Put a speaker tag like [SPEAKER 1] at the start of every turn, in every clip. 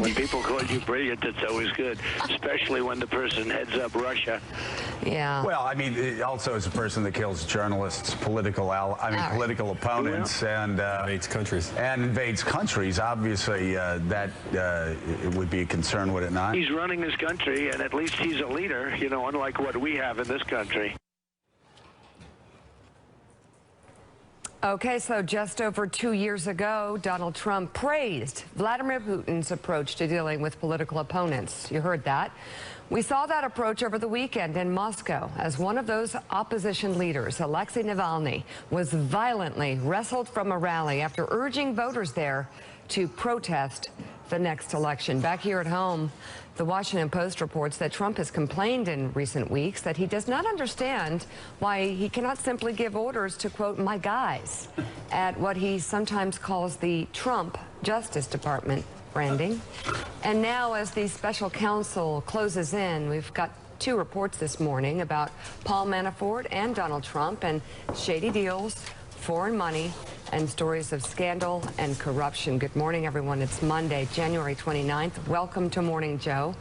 [SPEAKER 1] When people call you brilliant, it's always good, especially when the person heads up Russia.
[SPEAKER 2] Yeah.
[SPEAKER 3] Well, I mean, also as a person that kills journalists, political opponents, and
[SPEAKER 4] invades countries.
[SPEAKER 3] And invades countries. Obviously, it would be a concern, would it not?
[SPEAKER 1] He's running his country, and at least he's a leader, you know, unlike what we have in this country.
[SPEAKER 2] Okay, so just over 2 years ago, Donald Trump praised Vladimir Putin's approach to dealing with political opponents. You heard that. We saw that approach over the weekend in Moscow as one of those opposition leaders, Alexei Navalny, was violently wrestled from a rally after urging voters there to protest the next election. Back here at home, the Washington Post reports that Trump has complained in recent weeks that he does not understand why he cannot simply give orders to, quote, my guys at what he sometimes calls the Trump Justice Department branding. And now, as the special counsel closes in, we've got two reports this morning about Paul Manafort and Donald Trump and shady deals, foreign money, and stories of scandal and corruption. Good morning, everyone. It's Monday, January 29th. Welcome to Morning Joe.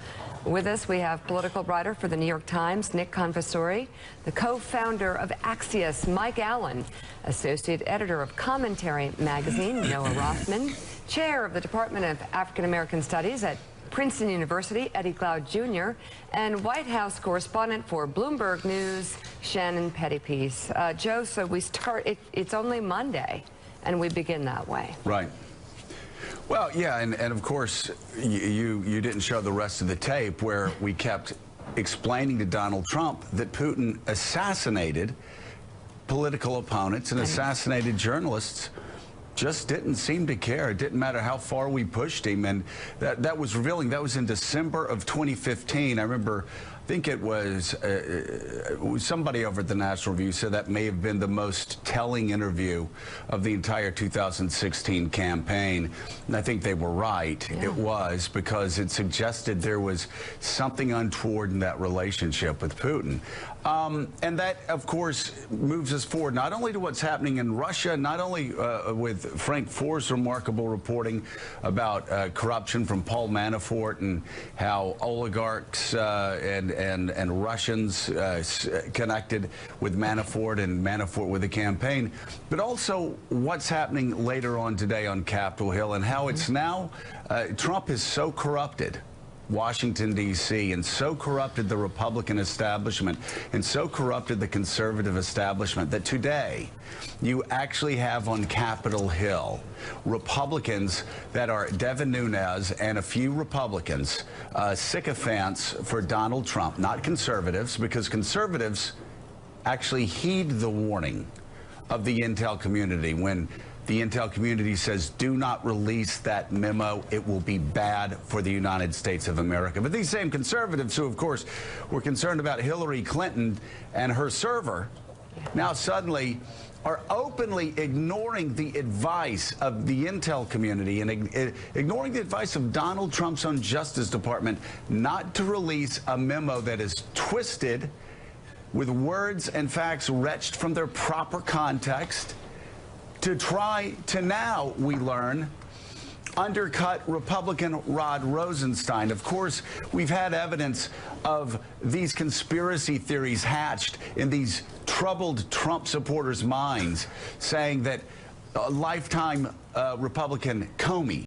[SPEAKER 2] With us, we have political writer for the New York Times, Nick Confessori, the co-founder of Axios, Mike Allen, associate editor of Commentary magazine, Noah Rothman, chair of the Department of African American Studies at Princeton University, Eddie Glaude Jr., and White House correspondent for Bloomberg News, Shannon Pettypiece. Joe, so we start, it's only Monday, and we begin that way.
[SPEAKER 3] Right. Well, yeah, and of course, you didn't show the rest of the tape where we kept explaining to Donald Trump that Putin assassinated political opponents and assassinated journalists. Just didn't seem to care. It didn't matter how far we pushed him, and that was revealing. That was in December of 2015. I remember, I think it was somebody over at the National Review said that may have been the most telling interview of the entire 2016 campaign. And I think they were right. Yeah. It was, because it suggested there was something untoward in that relationship with Putin. And that, of course, moves us forward not only to what's happening in Russia, not only with Frank Foer's remarkable reporting about corruption from Paul Manafort and how oligarchs and Russians connected with Manafort and Manafort with the campaign, but also what's happening later on today on Capitol Hill and how it's now Trump is so corrupted Washington, D.C., and so corrupted the Republican establishment and so corrupted the conservative establishment that today you actually have on Capitol Hill Republicans that are Devin Nunes and a few Republicans sycophants for Donald Trump, not conservatives, because conservatives actually heed the warning of the intel community when the intel community says, do not release that memo. It will be bad for the United States of America. But these same conservatives who, of course, were concerned about Hillary Clinton and her server, now suddenly are openly ignoring the advice of the intel community and ignoring the advice of Donald Trump's own Justice Department not to release a memo that is twisted with words and facts wrenched from their proper context, to try to now, we learn, undercut Republican Rod Rosenstein. Of course, we've had evidence of these conspiracy theories hatched in these troubled Trump supporters' minds, saying that lifetime Republican Comey